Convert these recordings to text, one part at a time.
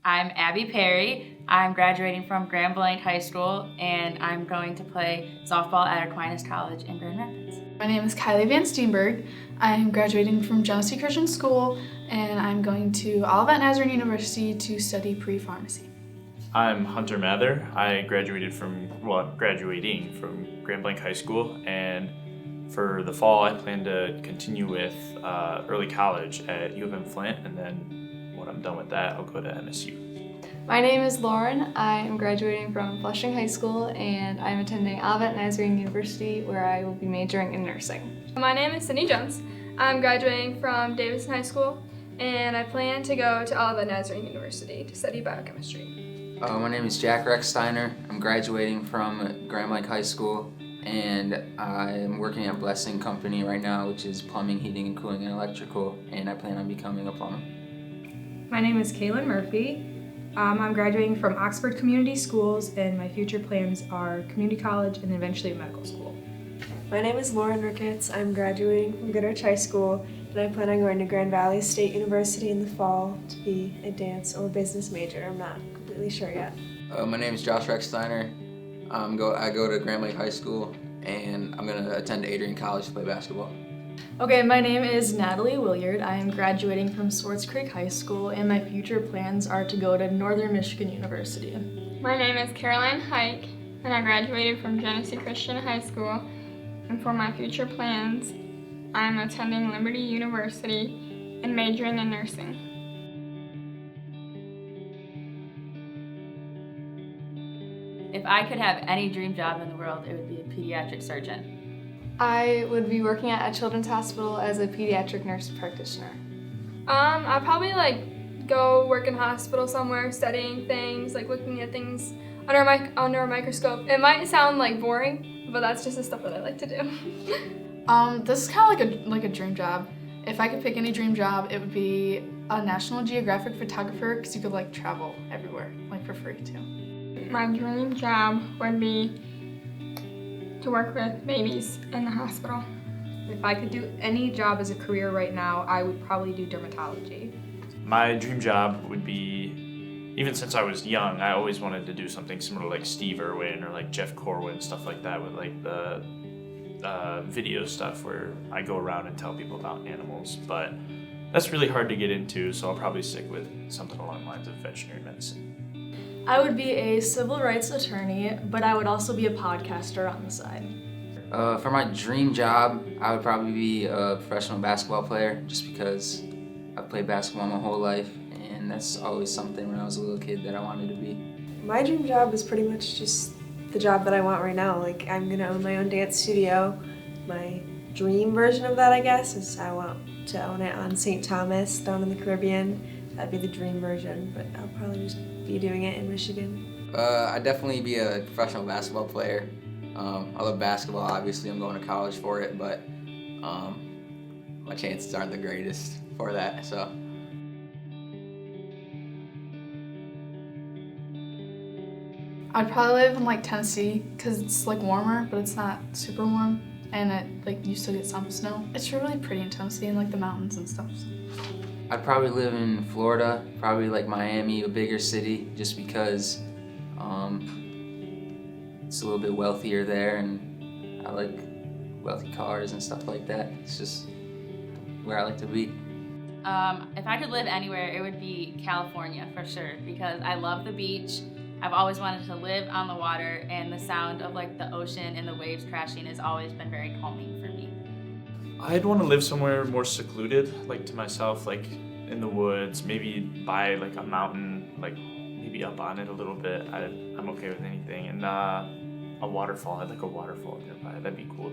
I'm Abby Perry. I'm graduating from Grand Blanc High School, and I'm going to play softball at Aquinas College in Grand Rapids. My name is Kylie VanSteenburg. I'm graduating from Genesee Christian School, and I'm going to Olivet Nazarene University to study pre-pharmacy. I'm Hunter Mather. I graduating from Grand Blanc High School, and for the fall I plan to continue with early college at U of M Flint, and then when I'm done with that I'll go to MSU. My name is Lauren. I am graduating from Flushing High School and I'm attending Olivet Nazarene University where I will be majoring in nursing. My name is Sydney Jones. I'm graduating from Davidson High School and I plan to go to Olivet Nazarene University to study biochemistry. My name is Jack Rechsteiner. I'm graduating from Grand Blanc High School and I'm working at Blessing Company right now, which is plumbing, heating and cooling and electrical, and I plan on becoming a plumber. My name is Kaylen Murphy. I'm graduating from Oxford Community Schools and my future plans are community college and eventually medical school. My name is Lauren Ricketts. I'm graduating from Goodrich High School and I plan on going to Grand Valley State University in the fall to be a dance or business major. I'm not completely sure yet. My name is Josh Rechsteiner. I go to Grand Blanc High School and I'm going to attend Adrian College to play basketball. Okay, my name is Natalie Willyerd. I am graduating from Swartz Creek High School, and my future plans are to go to Northern Michigan University. My name is Caroline Huyck and I graduated from Genesee Christian High School, and for my future plans I'm attending Liberty University and majoring in nursing. If I could have any dream job in the world, it would be a pediatric surgeon. I would be working at a children's hospital as a pediatric nurse practitioner. I'd probably go work in a hospital somewhere, studying things, looking at things under a microscope. It might sound boring, but that's just the stuff that I like to do. This is kind of like a dream job. If I could pick any dream job, it would be a National Geographic photographer, because you could travel everywhere, for free too. My dream job would be to work with babies in the hospital. If I could do any job as a career right now, I would probably do dermatology. My dream job would be, even since I was young, I always wanted to do something similar to Steve Irwin or Jeff Corwin, stuff like that, with the video stuff where I go around and tell people about animals, but that's really hard to get into, so I'll probably stick with something along the lines of veterinary medicine. I would be a civil rights attorney, but I would also be a podcaster on the side. For my dream job, I would probably be a professional basketball player, just because I've played basketball my whole life, and that's always something when I was a little kid that I wanted to be. My dream job is pretty much just the job that I want right now. I'm gonna own my own dance studio. My dream version of that, I guess, is I want to own it on St. Thomas down in the Caribbean. That'd be the dream version, but I'll probably just be doing it in Michigan. I'd definitely be a professional basketball player. I love basketball, obviously I'm going to college for it, but my chances aren't the greatest for that, so. I'd probably live in Tennessee, because it's warmer, but it's not super warm, and you still get some snow. It's really pretty in Tennessee and the mountains and stuff. I'd probably live in Florida, probably Miami, a bigger city, just because it's a little bit wealthier there and I like wealthy cars and stuff like that. It's just where I like to be. If I could live anywhere, it would be California for sure, because I love the beach. I've always wanted to live on the water, and the sound of the ocean and the waves crashing has always been very calming for me. I'd want to live somewhere more secluded, to myself, in the woods, maybe by a mountain, maybe up on it a little bit. I'm okay with anything. And a waterfall, I'd like a waterfall nearby. That'd be cool.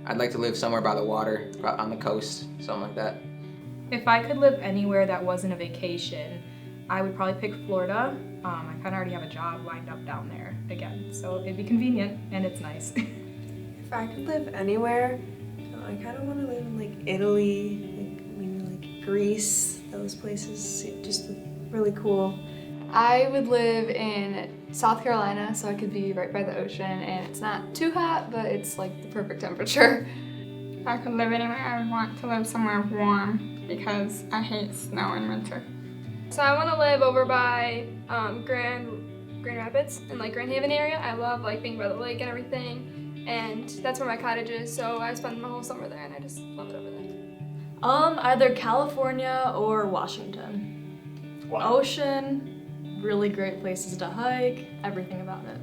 I'd like to live somewhere by the water, on the coast, something like that. If I could live anywhere that wasn't a vacation, I would probably pick Florida. I kind of already have a job lined up down there again, so it'd be convenient and it's nice. If I could live anywhere, I kind of want to live in Italy, maybe Greece. Those places just look really cool. I would live in South Carolina, so I could be right by the ocean, and it's not too hot, but it's the perfect temperature. If I could live anywhere, I would want to live somewhere warm because I hate snow in winter. So I want to live over by Grand Rapids in like Grand Haven area. I love like being by the lake and everything, and that's where my cottage is. So I spend my whole summer there, and I just love it over there. Either California or Washington. Wow. Ocean, really great places to hike, everything about it.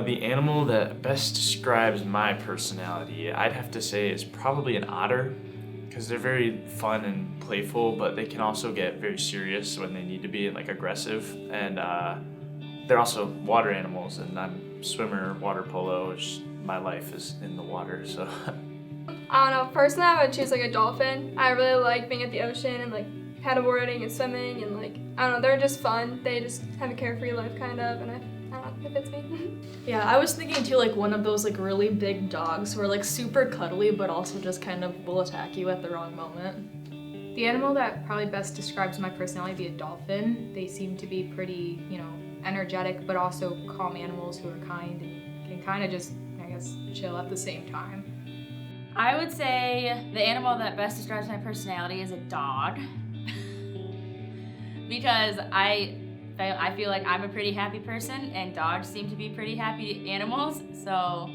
The animal that best describes my personality, I'd have to say, is probably an otter, because they're very fun and playful, but they can also get very serious when they need to be, like aggressive. And they're also water animals, and I'm a swimmer, water polo, which my life is in the water, so. I don't know. Personally, I would choose like a dolphin. I really like being at the ocean and like paddleboarding and swimming and like I don't know. They're just fun. They just have a carefree life kind of, and I don't know. It fits me. Yeah, I was thinking too, like one of those like really big dogs who are like super cuddly but also just kind of will attack you at the wrong moment. The animal that probably best describes my personality would be a dolphin. They seem to be pretty, energetic, but also calm animals who are kind and can kind of just, I guess, chill at the same time. I would say the animal that best describes my personality is a dog. Because I feel like I'm a pretty happy person, and dogs seem to be pretty happy animals, so.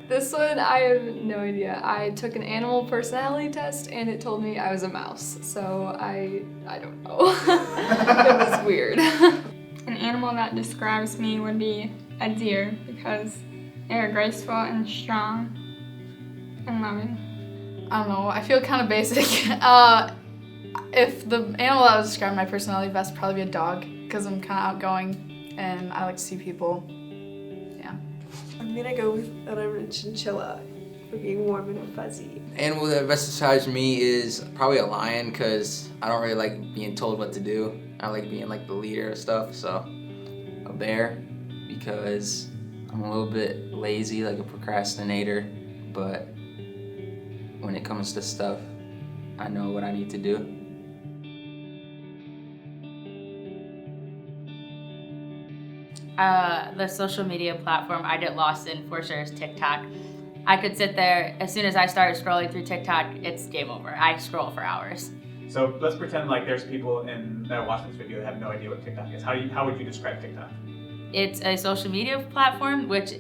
This one, I have no idea. I took an animal personality test and it told me I was a mouse, so I don't know. It was weird. An animal that describes me would be a deer because they're graceful and strong and loving. I don't know, I feel kind of basic. If the animal that would describe my personality best would probably be a dog, because I'm kind of outgoing and I like to see people. Yeah. I'm gonna go with an orange chinchilla for being warm and fuzzy. Animal that best describes me is probably a lion, because I don't really like being told what to do. I like being like the leader of stuff, so a bear, because I'm a little bit lazy, like a procrastinator, but when it comes to stuff, I know what I need to do. The social media platform I get lost in for sure is TikTok. I could sit there, as soon as I started scrolling through TikTok, it's game over. I scroll for hours. So let's pretend like there's people that are watching this video that have no idea what TikTok is. How would you describe TikTok? It's a social media platform which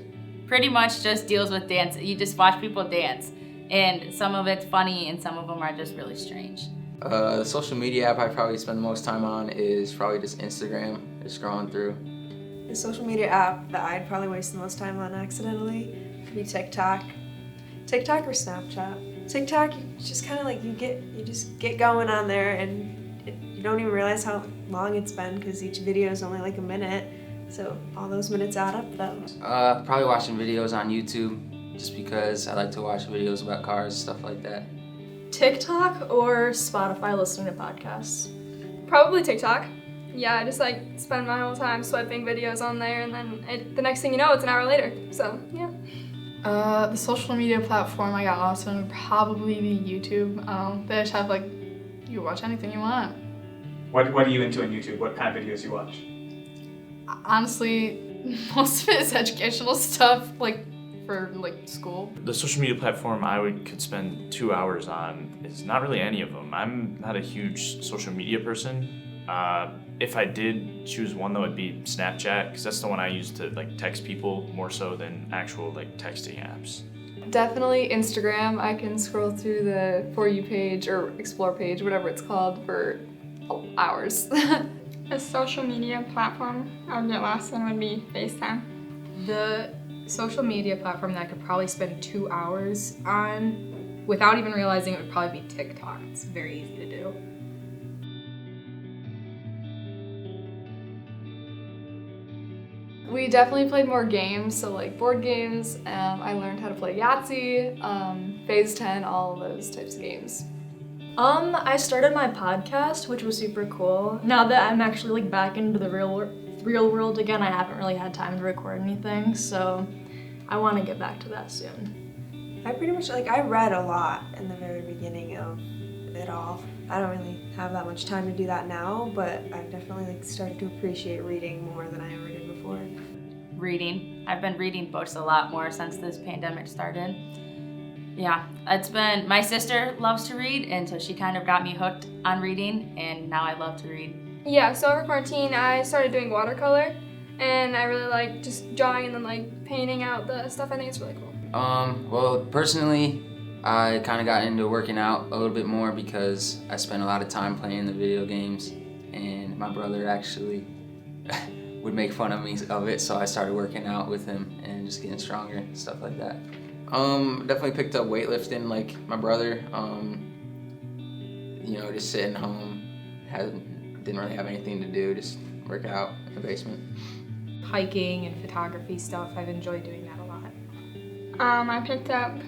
pretty much just deals with dance. You just watch people dance, and some of it's funny and some of them are just really strange. The social media app I probably spend the most time on is probably just Instagram, just scrolling through. The social media app that I'd probably waste the most time on accidentally would be TikTok. TikTok or Snapchat. TikTok, you just kind of like, you just get going on there, and you don't even realize how long it's been because each video is only like a minute. So all those minutes add up though. Probably watching videos on YouTube, just because I like to watch videos about cars, stuff like that. TikTok or Spotify listening to podcasts? Probably TikTok. Yeah, I just like spend my whole time swiping videos on there, and then the next thing you know, it's an hour later. So yeah. The social media platform I got lost in would probably be YouTube. They just have you watch anything you want. What are you into on YouTube? What kind of videos do you watch? Honestly, most of it is educational stuff, for school. The social media platform I could spend 2 hours on is not really any of them. I'm not a huge social media person. If I did choose one, though, it'd be Snapchat, because that's the one I use to text people more so than actual texting apps. Definitely Instagram. I can scroll through the For You page or Explore page, whatever it's called, for hours. A social media platform I would get lost in would be FaceTime. The social media platform that I could probably spend 2 hours on without even realizing it would probably be TikTok. It's very easy to do. We definitely played more games, so board games. I learned how to play Yahtzee, Phase 10, all of those types of games. I started my podcast, which was super cool. Now that I'm actually back into the real world again, I haven't really had time to record anything, so I want to get back to that soon. I pretty much I read a lot in the very beginning of it all. I don't really have that much time to do that now, but I've definitely started to appreciate reading more than I ever did before. Reading. I've been reading books a lot more since this pandemic started. Yeah, it's been, my sister loves to read, and so she kind of got me hooked on reading, and now I love to read. Yeah, so over quarantine, I started doing watercolor, and I really like just drawing and then like painting out the stuff. I think it's really cool. Well, personally, I kind of got into working out a little bit more because I spent a lot of time playing the video games, and my brother actually would make fun of me of it, so I started working out with him and just getting stronger and stuff like that. Definitely picked up weightlifting like my brother. You know, just sitting home, didn't really have anything to do, just work out in the basement. Hiking and photography stuff, I've enjoyed doing that a lot. I picked up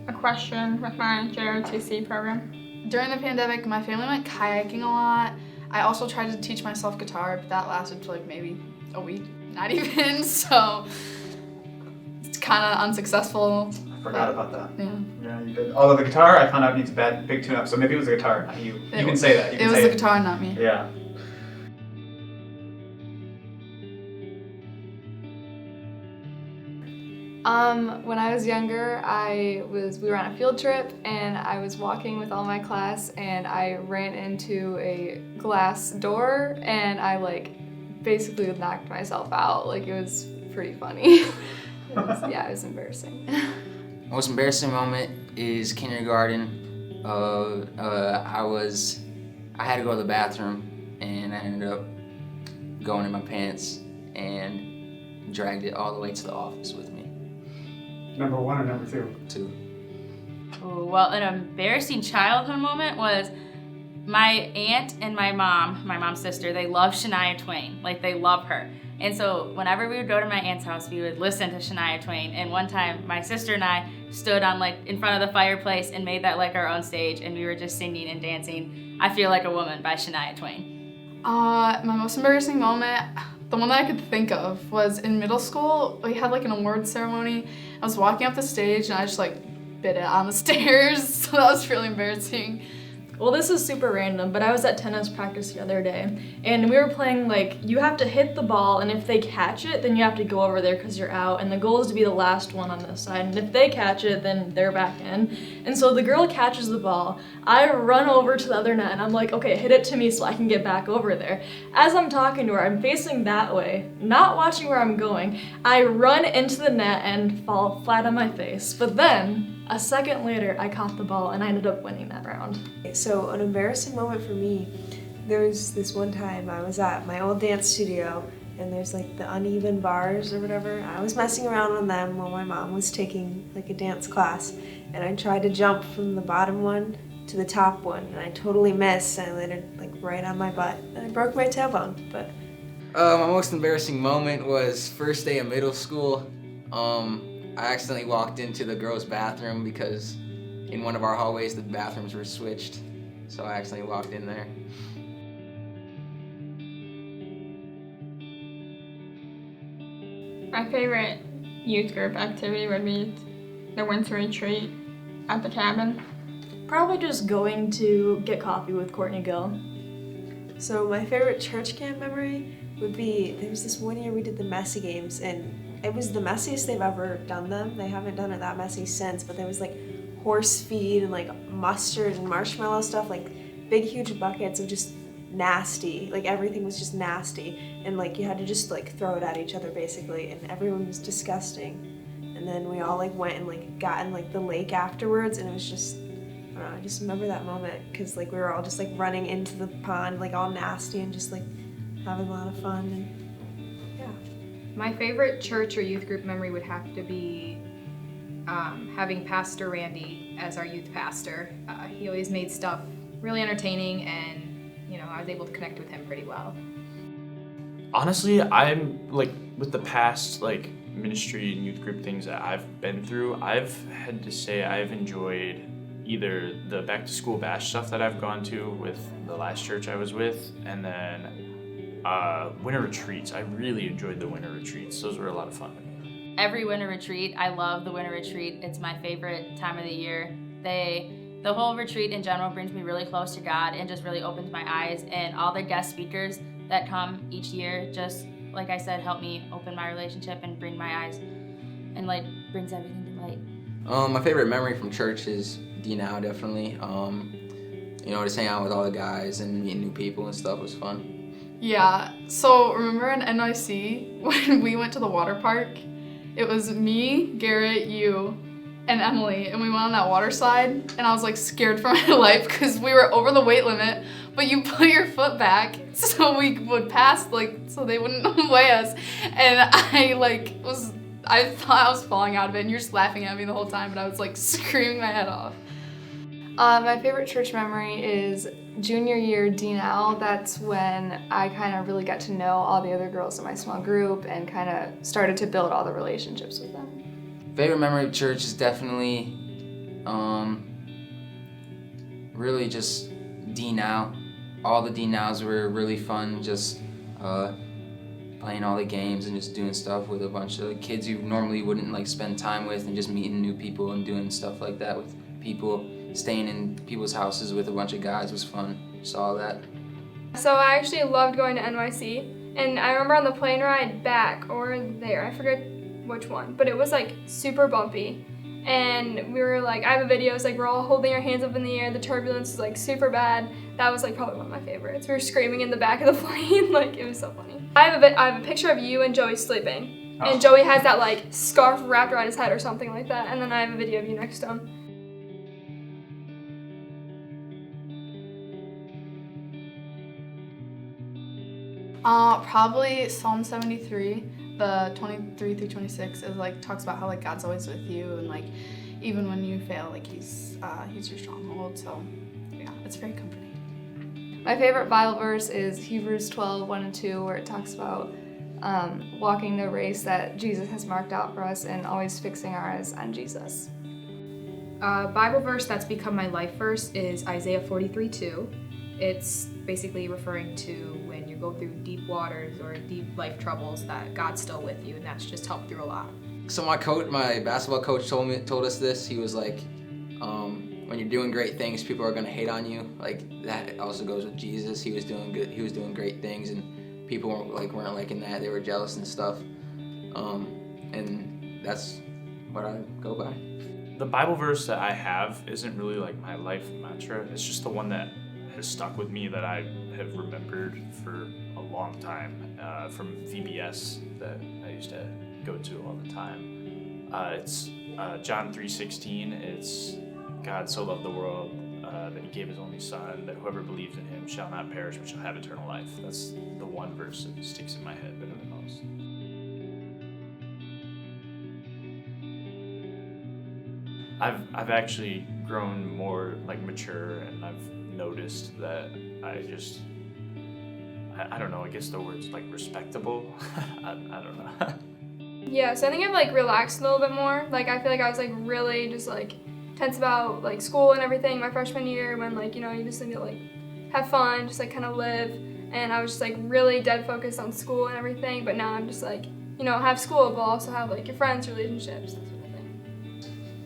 equestrian with my JROTC program. During the pandemic, my family went kayaking a lot. I also tried to teach myself guitar, but that lasted for like maybe a week, not even, so it's kind of unsuccessful. I forgot about that. Yeah. Yeah, you did. Although the guitar, I found out needs a big tune-up, so maybe it was the guitar, not you. You can say that. You It can was say the guitar, not me. Yeah. When I was younger, we were on a field trip and I was walking with all my class and I ran into a glass door and I like basically knocked myself out. Like it was pretty funny. It was embarrassing. Most embarrassing moment is kindergarten. I had to go to the bathroom and I ended up going in my pants and dragged it all the way to the office with me. Number 1 or number 2? 2. Ooh, well, an embarrassing childhood moment was my aunt and my mom's sister, they love Shania Twain. Like, they love her. And so whenever we would go to my aunt's house, we would listen to Shania Twain. And one time, my sister and I stood on like in front of the fireplace and made that like our own stage, and we were just singing and dancing "I Feel Like a Woman" by Shania Twain. My most embarrassing moment, the one that I could think of, was in middle school. We had like an awards ceremony. I was walking up the stage and I just like bit it on the stairs, so that was really embarrassing. Well, this is super random, but I was at tennis practice the other day, and we were playing like, you have to hit the ball, and if they catch it, then you have to go over there because you're out, and the goal is to be the last one on this side, and if they catch it, then they're back in. And so the girl catches the ball, I run over to the other net, and I'm like, okay, hit it to me so I can get back over there. As I'm talking to her, I'm facing that way, not watching where I'm going. I run into the net and fall flat on my face, but then, a second later, I caught the ball and I ended up winning that round. So an embarrassing moment for me, there was this one time I was at my old dance studio and there's like the uneven bars or whatever. I was messing around on them while my mom was taking like a dance class, and I tried to jump from the bottom one to the top one and I totally missed and I landed like right on my butt and I broke my tailbone. But My most embarrassing moment was first day of middle school. I accidentally walked into the girls' bathroom because in one of our hallways the bathrooms were switched, so I accidentally walked in there. My favorite youth group activity would be the winter retreat at the cabin. Probably just going to get coffee with Courtney Gill. so my favorite church camp memory would be, there was this one year we did the messy games and it was the messiest they've ever done them. They haven't done it that messy since, but there was like horse feed and like mustard and marshmallow stuff, like big huge buckets of just nasty, like everything was just nasty, and like you had to just like throw it at each other basically, and everyone was disgusting. And then we all like went and like got in like the lake afterwards, and it was just, I don't know, I just remember that moment because like we were all just like running into the pond like all nasty and just like having a lot of fun. And My favorite church or youth group memory would have to be having Pastor Randy as our youth pastor. He always made stuff really entertaining, and you know, I was able to connect with him pretty well. Honestly, I'm like, with the past like ministry and youth group things that I've been through, I've had to say I've enjoyed either the back to school bash stuff that I've gone to with the last church I was with, and then winter retreats. I really enjoyed the winter retreats. Those were a lot of fun. Every winter retreat, I love the winter retreat. It's my favorite time of the year. The whole retreat in general brings me really close to God and just really opens my eyes, and all the guest speakers that come each year just, like I said, help me open my relationship and bring my eyes and like brings everything to light. My favorite memory from church is D-Now, definitely. Just hanging out with all the guys and meeting new people and stuff was fun. Yeah, so remember in NYC when we went to the water park? It was me, Garrett, you, and Emily, and we went on that water slide, and I was like scared for my life because we were over the weight limit, but you put your foot back so we would pass, so they wouldn't weigh us, and I thought I was falling out of it, and you're just laughing at me the whole time, but I was like screaming my head off. My favorite church memory is junior year D-Now. That's when I kind of really got to know all the other girls in my small group and kind of started to build all the relationships with them. Favorite memory of church is definitely really just D-Now. All the D-Nows were really fun, just playing all the games and just doing stuff with a bunch of kids you normally wouldn't spend time with, and just meeting new people and doing stuff like that with people. Staying in people's houses with a bunch of guys was fun. Just all that. So I actually loved going to NYC, and I remember on the plane ride back or there, I forget which one, but it was super bumpy. And we were I have a video, it's we're all holding our hands up in the air, the turbulence is super bad. That was probably one of my favorites. We were screaming in the back of the plane, it was so funny. I have a picture of you and Joey sleeping, and Joey has that scarf wrapped around his head or something like that, and then I have a video of you next to him. Probably Psalm 73, the 23 through 26 is talks about how God's always with you, and even when you fail, he's your stronghold. So yeah, it's very comforting. My favorite Bible verse is Hebrews 12, 1 and 2, where it talks about walking the race that Jesus has marked out for us and always fixing our eyes on Jesus. Bible verse that's become my life verse is Isaiah 43:2. It's basically referring to when you go through deep waters or deep life troubles that God's still with you, and that's just helped through a lot. So my basketball coach told us this. He was when you're doing great things, people are gonna hate on you. That also goes with Jesus. He was doing good. He was doing great things, and people weren't liking that. They were jealous and stuff. And that's what I go by. The Bible verse that I have isn't really my life mantra. It's just the one that has stuck with me that I have remembered for a long time from VBS that I used to go to all the time. It's John 3:16. It's God so loved the world that he gave his only son, that whoever believes in him shall not perish but shall have eternal life. That's the one verse that sticks in my head better than most. I've actually grown more mature, and I've noticed that I don't know, I guess the word's respectable. I don't know. Yeah, so I think I've relaxed a little bit more. I feel I was really just tense about school and everything my freshman year, when you just need to have fun, just kind of live, and I was just really dead focused on school and everything. But now I'm just have school but also have your friends, relationships, that sort of thing.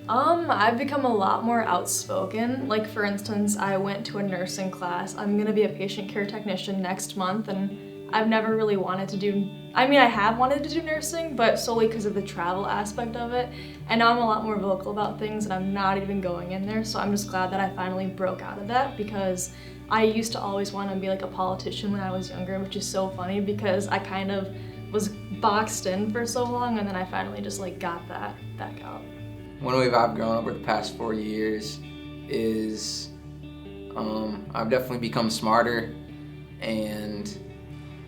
I've become a lot more outspoken. For instance, I went to a nursing class. I'm gonna be a patient care technician next month, and I've never really wanted to do, I have wanted to do nursing, but solely because of the travel aspect of it. And now I'm a lot more vocal about things, and I'm not even going in there. So I'm just glad that I finally broke out of that, because I used to always want to be a politician when I was younger, which is so funny because I kind of was boxed in for so long, and then I finally just got that back out. One way I've grown over the past 4 years is I've definitely become smarter, and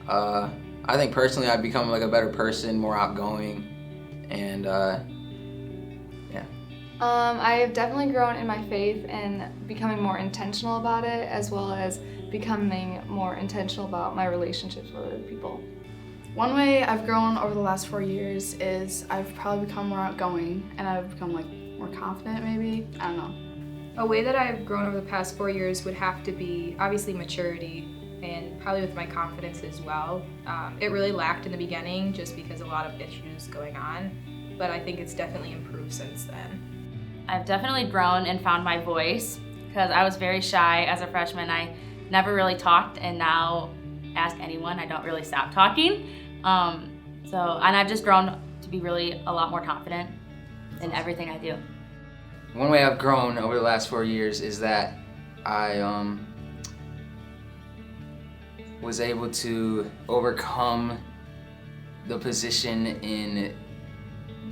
I think personally I've become a better person, more outgoing, and yeah. I have definitely grown in my faith and becoming more intentional about it, as well as becoming more intentional about my relationships with other people. One way I've grown over the last 4 years is I've probably become more outgoing, and I've become more confident maybe. I don't know. A way that I've grown over the past 4 years would have to be obviously maturity, and probably with my confidence as well. It really lacked in the beginning just because a lot of issues going on, but I think it's definitely improved since then. I've definitely grown and found my voice, because I was very shy as a freshman. I never really talked, and now ask anyone, I don't really stop talking. And I've just grown to be really a lot more confident in everything I do. one way I've grown over the last 4 years is that I was able to overcome the position in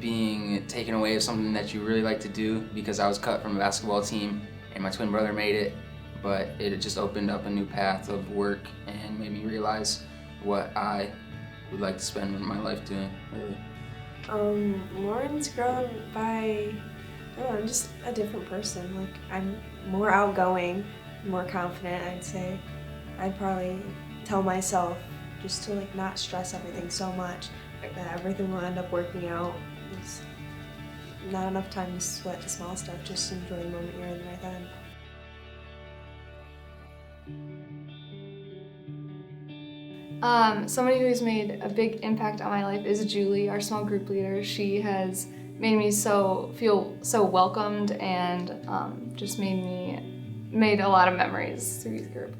being taken away of something that you really like to do, because I was cut from a basketball team and my twin brother made it, but it just opened up a new path of work and made me realize what I would like to spend my life doing, really. Lauren's grown by, I don't know, I'm just a different person. Like, I'm more outgoing, more confident, I'd say. I'd probably tell myself just to like not stress everything so much, that everything will end up working out. There's not enough time to sweat the small stuff, just enjoy the moment you're in right then. Somebody who's made a big impact on my life is Julie, our small group leader. She has made me feel so welcomed and just made a lot of memories through youth group.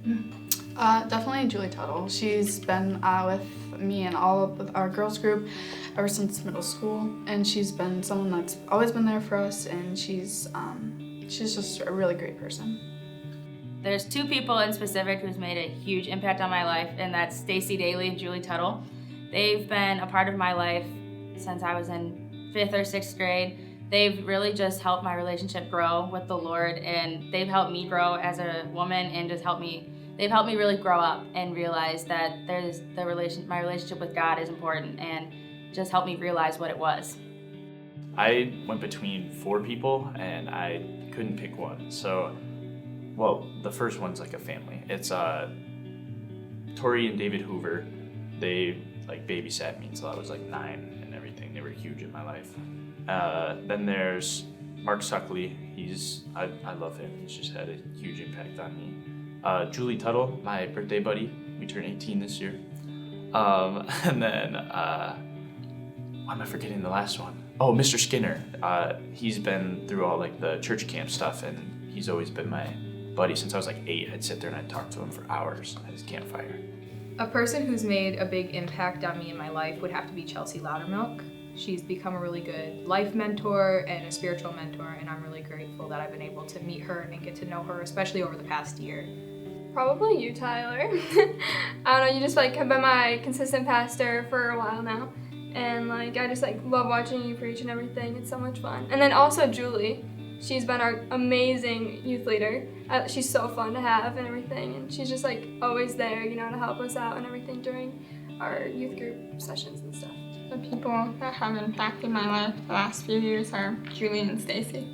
Definitely Julie Tuttle. She's been with me and all of our girls group ever since middle school, and she's been someone that's always been there for us, and she's just a really great person. There's two people in specific who's made a huge impact on my life, and that's Stacy Daly and Julie Tuttle. They've been a part of my life since I was in 5th or 6th grade. They've really just helped my relationship grow with the Lord, and they've helped me grow as a woman, and they've helped me really grow up and realize that my relationship with God is important, and just helped me realize what it was. I went between 4 people and I couldn't pick one. So, well, the first one's like a family. It's Tori and David Hoover. They like babysat me until I was like 9 and everything. They were huge in my life. Then there's Mark Suckley. I love him. He's just had a huge impact on me. Julie Tuttle, my birthday buddy. We turned 18 this year. And then, why am I forgetting the last one? Oh, Mr. Skinner. He's been through all like the church camp stuff, and he's always been my buddy since I was like 8. I'd sit there and I'd talk to him for hours at his campfire. A person who's made a big impact on me in my life would have to be Chelsea Loudermilk. She's become a really good life mentor and a spiritual mentor, and I'm really grateful that I've been able to meet her and get to know her, especially over the past year. Probably you, Tyler. I don't know, you just like have been my consistent pastor for a while now. And like I just like love watching you preach and everything. It's so much fun. And then also Julie. She's been our amazing youth leader. She's so fun to have and everything. And she's just like always there, you know, to help us out and everything during our youth group sessions and stuff. The people that have impacted my life the last few years are Julie and Stacy.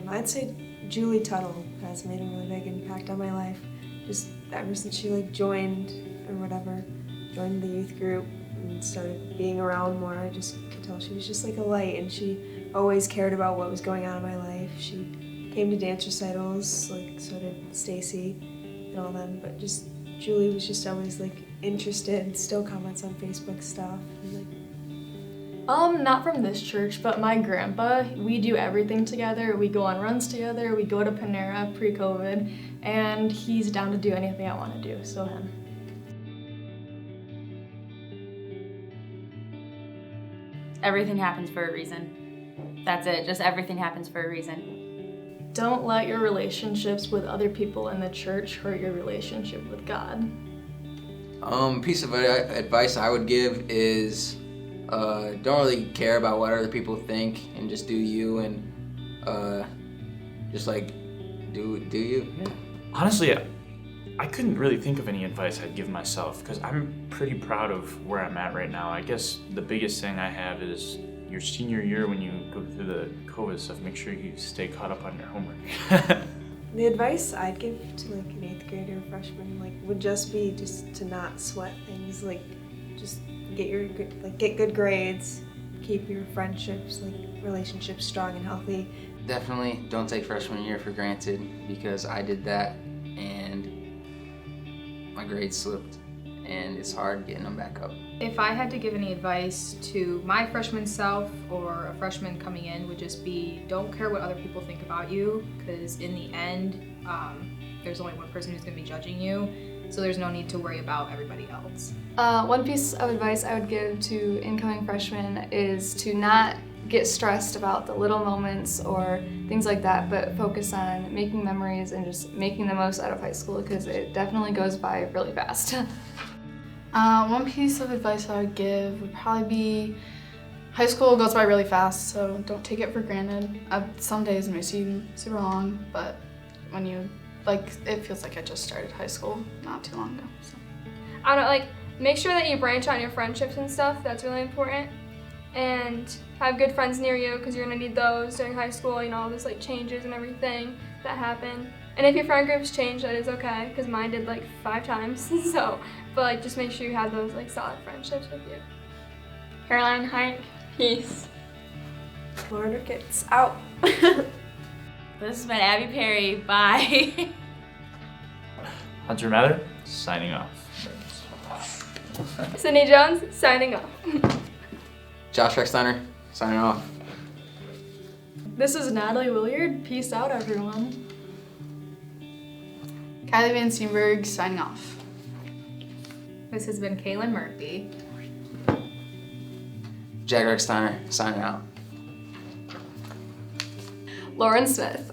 I'd say Julie Tuttle has made a really big impact on my life. Just ever since she like joined the youth group and started being around more, I just could tell she was just like a light, and she always cared about what was going on in my life. She came to dance recitals, like so did Stacy and all them, but just Julie was just always like interested, still comments on Facebook stuff. And, like, not from this church, but my grandpa, we do everything together. We go on runs together, we go to Panera pre-COVID, and he's down to do anything I want to do, so him. Everything happens for a reason. That's it, just everything happens for a reason. Don't let your relationships with other people in the church hurt your relationship with God. Piece of advice I would give is don't really care about what other people think, and just do you, and just like do you. Yeah. Honestly, I couldn't really think of any advice I'd give myself, because I'm pretty proud of where I'm at right now. I guess the biggest thing I have is your senior year, when you go through the COVID stuff, make sure you stay caught up on your homework. The advice I'd give to like an 8th grader or freshman would just be just to not sweat things, like just get good grades, keep your friendships, relationships strong and healthy. Definitely don't take freshman year for granted, because I did that and my grades slipped, and it's hard getting them back up. If I had to give any advice to my freshman self or a freshman coming in, would just be don't care what other people think about you, because in the end, there's only one person who's going to be judging you, so there's no need to worry about everybody else. One piece of advice I would give to incoming freshmen is to not get stressed about the little moments or things like that, but focus on making memories and just making the most out of high school because it definitely goes by really fast. One piece of advice I would give would probably be high school goes by really fast, so don't take it for granted. Some days it may seem super long, but when you, it feels like I just started high school not too long ago. So. I don't know, make sure that you branch out your friendships and stuff. That's really important. And have good friends near you because you're gonna need those during high school. All this changes and everything that happen. And if your friend groups change, that is okay because mine did 5 times. So, but just make sure you have those solid friendships with you. Caroline, Huyck, peace. Lauren Ricketts, out. This has been Abby Perry. Bye. Hunter Mather, signing off. Sydney Jones, signing off. Josh Rechsteiner, signing off. This is Natalie Willyerd. Peace out, everyone. Kylie VanSteenburg, signing off. This has been Kaylen Murphy. Jag Rechsteiner, signing out. Lauren Smith.